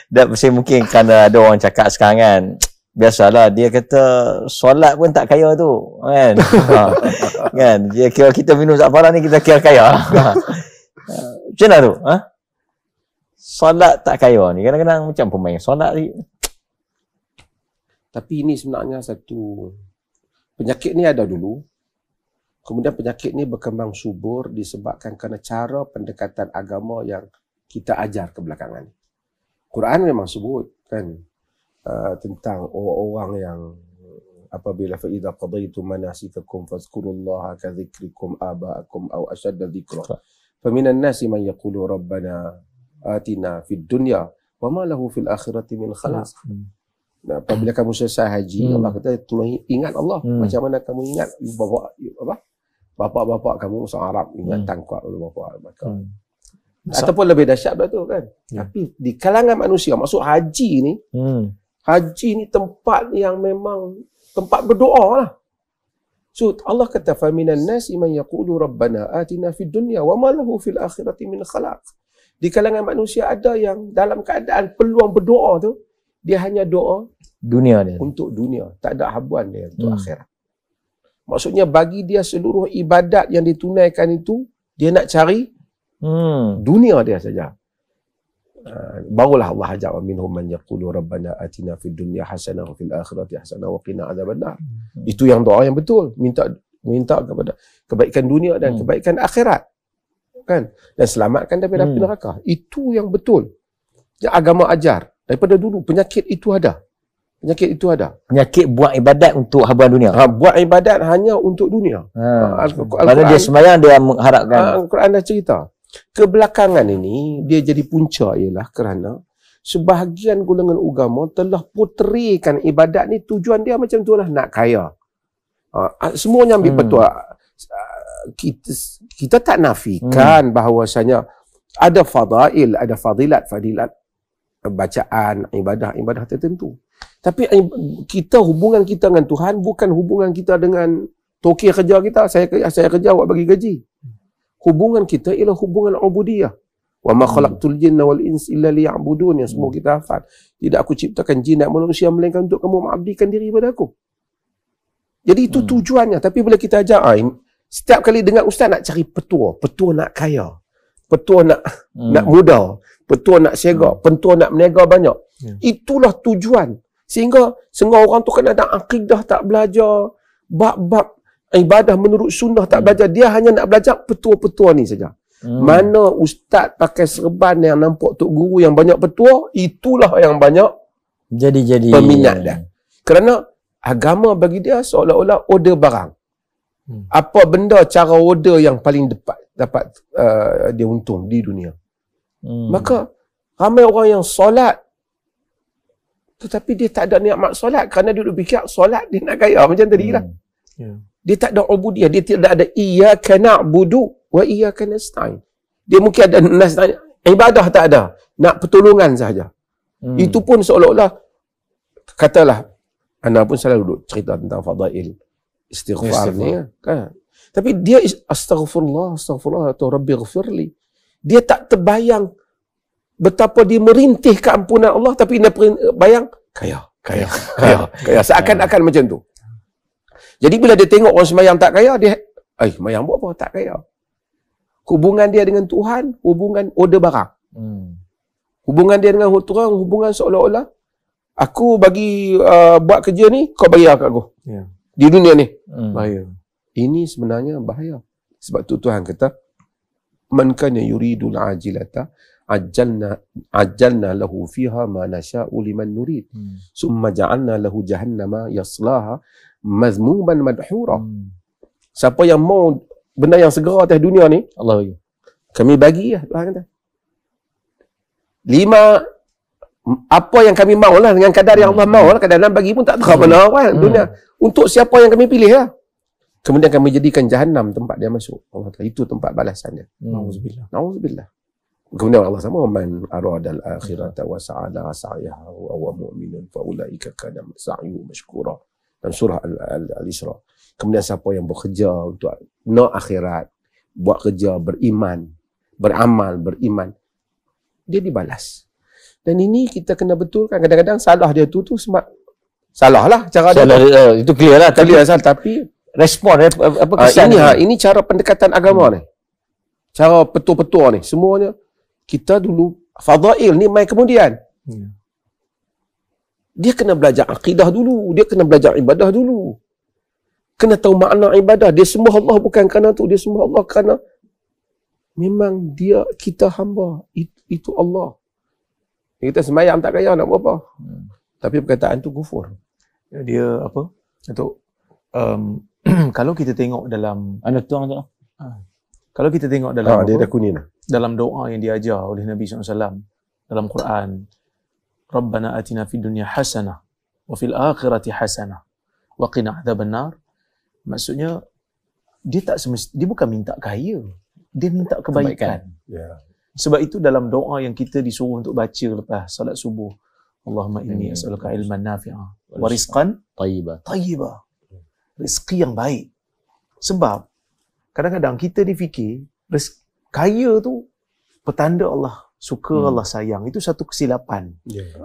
Dan mungkin kerana ada orang cakap sekarang kan, biasalah dia kata solat pun tak kaya tu kan. Kan dia kira kita minum za'faran ni kita kira kaya. Macam mana tu? Solat tak kaya ni kadang-kadang macam pemain solat ni. Tapi ini sebenarnya satu penyakit ni ada dulu. Kemudian penyakit ni berkembang subur disebabkan kerana cara pendekatan agama yang kita ajar kebelakangan. Quran memang sebut kan tentang orang-orang yang apabila fa idza qadaytum manasikakum fadhkurullaha ka dzikrikum aba'akum aw ashadda dzikra. Faminan nasi man yaqulu rabbana atina fid dunya wa ma lahu fil akhirati min khalaq. Nah, apabila kamu selesai haji, Allah kata tolong ingat Allah. Macam mana kamu ingat bapak-bapak kamu seorang Arab ingat tangkap oleh bapak maka. Ataupun lebih dahsyat daripada tu kan. Tapi di kalangan manusia, maksud haji ni, haji ni tempat yang memang tempat berdoa lah. So Allah kata faminan nasi man yaqulu rabbana atina fid dunya wa ma lahu fil akhirati min khalaq. Di kalangan manusia ada yang dalam keadaan peluang berdoa tu dia hanya doa dunia dia. Untuk dunia, tak ada habuan dia untuk akhirat. Maksudnya bagi dia seluruh ibadat yang ditunaikan itu dia nak cari dunia dia saja. Barulah Allah ajar minhum man yaqulu rabbana atina fid dunya hasanah wa fil akhirati hasanah wa qina adzabannar. Itu yang doa yang betul, minta kepada kebaikan dunia dan kebaikan akhirat. Kan? Dan selamatkan daripada api neraka. Itu yang betul. Yang agama ajar daripada dulu penyakit itu ada. Penyakit itu ada. Penyakit buat ibadat untuk habuan dunia. Buat ibadat hanya untuk dunia. Kalau dia sembahyang dia mengharapkan. Al-Quran dah cerita. Kebelakangan ini dia jadi punca ialah kerana sebahagian golongan agama telah puterikan ibadat ni tujuan dia macam tu lah, nak kaya. Semuanya ambil betul. Kita tak nafikan bahawasanya ada fadail, ada fadilat bacaan, ibadah tertentu. Tapi hubungan kita dengan Tuhan bukan hubungan kita dengan toki kerja kita. Saya kerja awak bagi gaji. Hubungan kita ialah hubungan ubudiyah. Wa ma khalaqtul jinna wal ins illa liya'budun, yang semua kita hafal. Tidak aku ciptakan jin dan manusia melainkan untuk kamu mengabdikan diri kepada aku. Jadi itu tujuannya. Tapi bila kita ajar, setiap kali dengar ustaz nak cari petua nak kaya, petua nak muda, petua nak segak, petua nak meniaga banyak. Itulah tujuan. Sehingga setengah orang tu kena ada akidah tak belajar, bab-bab ibadah menurut sunnah tak belajar. Dia hanya nak belajar petua-petua ni saja. Mana ustaz pakai serban yang nampak tok guru yang banyak petua, itulah yang banyak jadi peminat dia. Kerana agama bagi dia seolah-olah order barang. Apa benda cara order yang paling dapat dia untung di dunia. Maka ramai orang yang solat tetapi dia tak ada nikmat solat kerana dia duk fikir solat dia nak gaya macam tadi lah. Dia tak ada ubudiyah, dia tidak ada iyyaka na'budu wa iyyaka nasta'in. Dia mungkin ada nasta'in, ibadah tak ada, nak pertolongan saja. Itu pun seolah-olah katalah ana pun selalu duduk cerita tentang fadail istighfar ni kan. Tapi dia astaghfirullah atau rabbi ghfirli. Dia tak terbayang betapa dia merintih keampunan Allah, tapi dia bayang kaya. Seakan-akan macam tu. Jadi bila dia tengok orang sembahyang tak kaya, dia sembahyang buat apa tak kaya. Hubungan dia dengan Tuhan, hubungan order barang. Hubungan dia dengan Tuhan, hubungan seolah-olah aku bagi buat kerja ni, kau bayar kat aku. Di dunia ni. Bahaya. Ini sebenarnya bahaya. Sebab tu Tuhan kata, man kana yuridul ajilata ajjalna lahu fiha ma nasha'u liman nurid. Summa ja'alna lahu jahannama yaslaha mazmuman madhura. Siapa yang mau benda yang segera atas dunia ni, Allah bagi. Kami bagi lah, Tuhan kata. 5 apa yang kami mahu lah, dengan kadar yang Allah mahu lah. Kadang-kadang bagi pun tak tahu mana kan dunia. Untuk siapa yang kami pilih lah. Kemudian kami jadikan Jahannam tempat dia masuk. Allah kata, itu tempat balasannya. Nauzubillah. Kemudian Allah sama, man aradal akhirata wa sa'ala sa'yaha wa huwa mu'minun fa ulaika kana sa'yu mashkura. Dan surah Al-Isra. Kemudian siapa yang bekerja untuk nak akhirat, buat kerja beriman, beramal, beriman, dia dibalas. Dan ini kita kena betulkan. Kadang-kadang salah dia tu salah lah cara Salah dia. itu clear lah. Clear asal, tapi Respon apa kesan ini cara pendekatan agama ni. Cara petua-petua ni. Semuanya kita dulu fadail ni mai kemudian. Dia kena belajar akidah dulu, dia kena belajar ibadah dulu. Kena tahu makna ibadah. Dia sembah Allah bukan kerana tu, dia sembah Allah kerana memang dia kita hamba. Itu Allah. Kita sembahyang tak kaya nak buat apa. Tapi perkataan tu kufur. Dia apa? Untuk kalau kita tengok dalam kalau kita tengok dalam dia dah kuning dah. dalam doa yang diajar oleh Nabi SAW dalam Quran, Rabbana atina fid dunya hasanah wa fil akhirati hasanah wa qina adzabannar. Maksudnya dia bukan minta kaya, dia minta kebaikan. Ya. Sebab itu dalam doa yang kita disuruh untuk baca lepas salat subuh, Allahumma inni as'aluka ilman nafi'a wa rizqan tayyiba. Rezeki yang baik. Sebab kadang-kadang kita difikir kaya tu petanda Allah suka, Allah sayang. Itu satu kesilapan.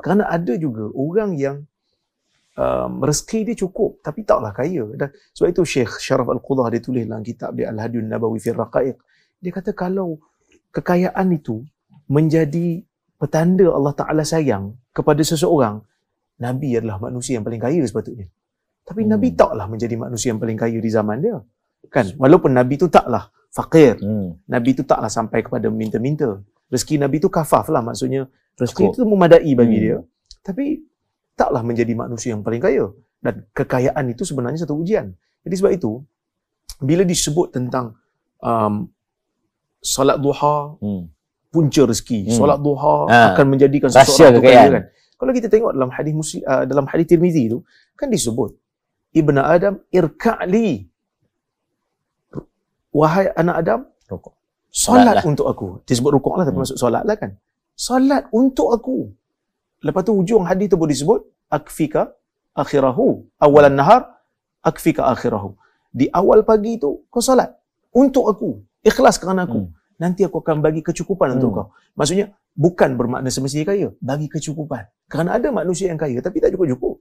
Kerana ada juga orang yang rezeki dia cukup tapi taklah kaya. Dan sebab itu Syekh Syaraf Al-Qudah dia tulis dalam kitab dia Al-Hadiyun Nabawi fi Raqaiq. Dia kata kalau kekayaan itu menjadi petanda Allah Ta'ala sayang kepada seseorang, Nabi adalah manusia yang paling kaya sepatutnya. Tapi Nabi taklah menjadi manusia yang paling kaya di zaman dia. Kan? Walaupun Nabi tu taklah fakir. Nabi tu taklah sampai kepada minta-minta. Rezeki Nabi tu kafaf lah. Maksudnya rezeki itu memadai bagi dia. Tapi taklah menjadi manusia yang paling kaya. Dan kekayaan itu sebenarnya satu ujian. Jadi sebab itu, bila disebut tentang solat duha, punca rezeki. Solat duha akan menjadikan seseorang itu kaya, kan. Kalau kita tengok dalam hadis dalam hadis Tirmizi tu, kan disebut Ibn Adam irka'li. Wahai anak Adam, solat untuk aku. Disebut rukuk lah, tapi masuk solat lah kan. Solat untuk aku. Lepas tu hujung hadis tu boleh disebut akfika akhirahu. Awalan nahar akfika akhirahu. Di awal pagi tu kau solat untuk aku. Ikhlas kerana aku. Nanti aku akan bagi kecukupan untuk kau. Maksudnya bukan bermakna semestinya kaya, bagi kecukupan. Kerana ada manusia yang kaya tapi tak cukup-cukup.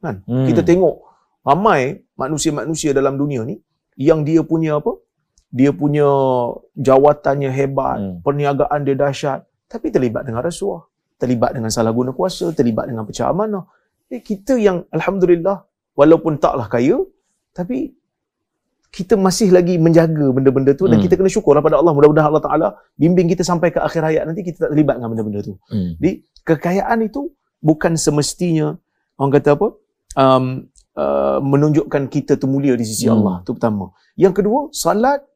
Kan? Kita tengok ramai manusia-manusia dalam dunia ni yang dia punya apa? Dia punya jawatannya hebat, perniagaan dia dahsyat, tapi terlibat dengan rasuah, terlibat dengan salah guna kuasa, terlibat dengan pecah amanah. Kita yang alhamdulillah walaupun taklah kaya, tapi kita masih lagi menjaga benda-benda tu, dan kita kena syukurlah pada Allah. Mudah-mudahan Allah Ta'ala bimbing kita sampai ke akhir hayat nanti kita tak terlibat dengan benda-benda tu. Jadi kekayaan itu bukan semestinya orang kata apa, menunjukkan kita tu mulia di sisi Allah. Itu pertama. Yang kedua, salat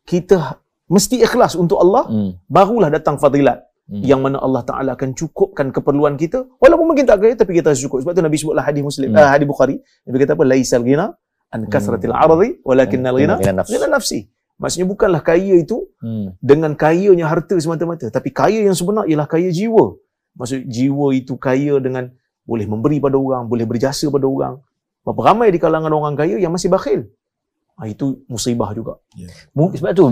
kita mesti ikhlas untuk Allah, barulah datang fadilat yang mana Allah Ta'ala akan cukupkan keperluan kita walaupun mungkin tak kaya, tapi kita harus cukup. Sebab tu Nabi sebutlah hadis Muslim, hadis Bukhari, Nabi kata apa, laisal ghina an kasratil ardi walakinnal ghina ghina nafsi. Maksudnya bukanlah kaya itu dengan kayanya harta semata-mata, tapi kaya yang sebenar ialah kaya jiwa. Maksud jiwa itu kaya dengan boleh memberi pada orang, boleh berjasa pada orang. Berapa ramai di kalangan orang kaya yang masih bakhil. Itu musibah juga. Sebab tu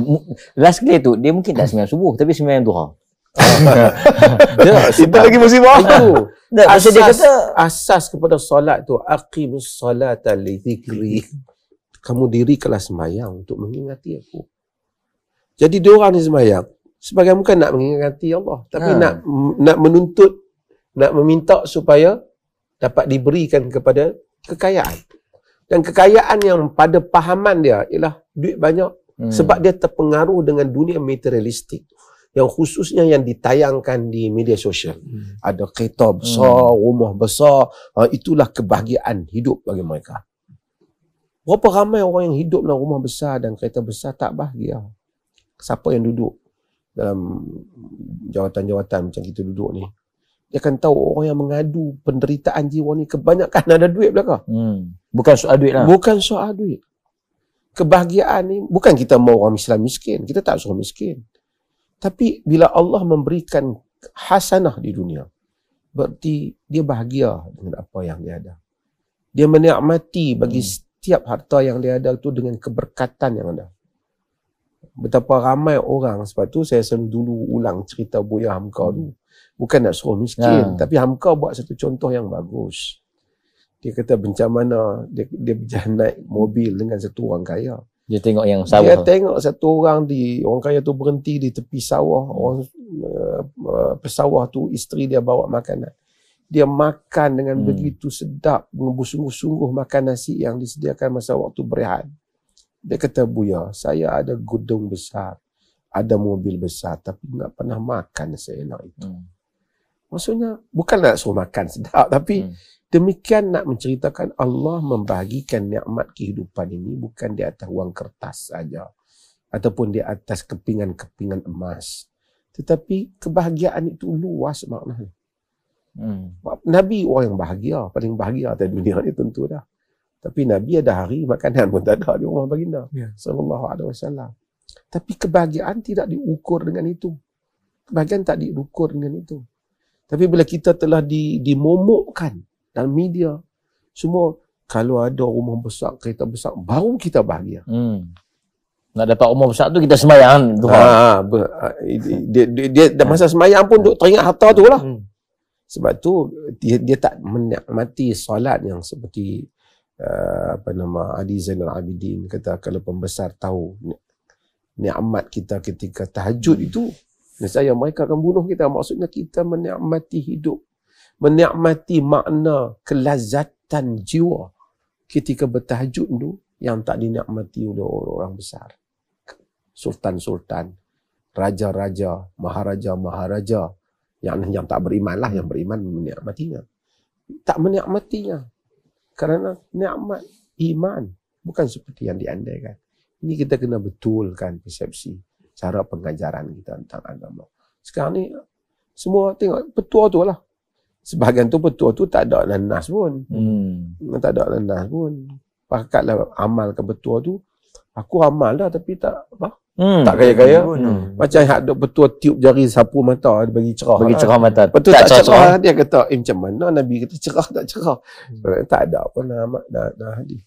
last kali tu dia mungkin tak sembahyang subuh tapi sembahyang duha. Itu lagi musibah. Itu Asas dia kata asas kepada solat tu, aqimus solata li dzikri. Kamu dirikanlah sembahyang untuk mengingati aku. Jadi diorang ni sembahyang sebagai bukan nak mengingati Allah, tapi nak menuntut, nak meminta supaya dapat diberikan kepada kekayaan. Dan kekayaan yang pada pahaman dia ialah duit banyak, sebab dia terpengaruh dengan dunia materialistik, yang khususnya yang ditayangkan di media sosial. Ada kereta besar, rumah besar, itulah kebahagiaan hidup bagi mereka. Berapa ramai orang yang hidup dalam rumah besar dan kereta besar tak bahagia? Siapa yang duduk dalam jawatan-jawatan macam kita duduk ni, dia akan tahu orang yang mengadu penderitaan jiwa ni kebanyakan ada duit belakang. bukan soal duit lah. Bukan soal duit. Kebahagiaan ni bukan kita mau orang Islam miskin. Kita tak suruh miskin. Tapi bila Allah memberikan hasanah di dunia, berarti dia bahagia dengan apa yang dia ada. Dia menikmati bagi setiap harta yang dia ada itu dengan keberkatan yang ada. betapa ramai orang. Sebab tu saya selalu dulu ulang cerita Buya Hamka tu. Bukan nak suruh miskin, tapi Hamka buat satu contoh yang bagus. Dia kata macam mana dia berjalan naik mobil dengan satu orang kaya. Dia tengok yang sawah. Dia tengok satu orang kaya tu berhenti di tepi sawah. Orang pesawah tu isteri dia bawa makanan. Dia makan dengan begitu sedap, bersungguh-sungguh makan nasi yang disediakan masa waktu berehat. Dia kata, Buya, saya ada gudung besar, ada mobil besar, tapi tak pernah makan seenak itu. Maksudnya, bukan nak suruh makan sedap, tapi demikian nak menceritakan Allah membahagikan nikmat kehidupan ini bukan di atas wang kertas saja, ataupun di atas kepingan-kepingan emas. Tetapi kebahagiaan itu luas maknanya. Nabi orang yang bahagia, paling bahagia atas dunia ni tentu dah. Tapi Nabi ada hari makanan pun tak ada di rumah baginda sallallahu alaihi wasallam. Tapi kebahagiaan tidak diukur dengan itu. Kebahagiaan tak diukur dengan itu. Tapi bila kita telah dimomokkan dalam media, semua kalau ada rumah besar, kereta besar, baru kita bahagia. Nak dapat rumah besar tu kita sembahyang. Dia masa sembahyang pun duk teringat harta tu lah. Sebab tu dia tak menikmati solat yang seperti Ali Zainal Abidin kata, kalau pembesar tahu nikmat kita ketika tahajud itu, nescaya mereka akan bunuh kita. Maksudnya kita menikmati hidup, menikmati makna kelazatan jiwa ketika bertahajud itu yang tak dinikmati oleh orang besar. Sultan-sultan, raja-raja, maharaja-maharaja yang tak beriman lah, yang beriman menikmatinya. Tak menikmatinya kerana nikmat iman bukan seperti yang diandaikan. Ini kita kena betulkan persepsi cara pengajaran kita tentang agama. Sekarang ni semua tengok petua tu lah. Sebahagian tu petua tu tak ada nanas pun. Tak ada nanas pun. Pakatlah amal ke petua tu. Aku amal dah tapi tak apa. Tak kaya-kaya. Macam ada petua tiup jari sapu mata, dia bagi cerah. Bagi cerah mata. Betul tak cerah. Dia kata, macam mana Nabi kata cerah tak cerah. Tak ada apa nak hadis.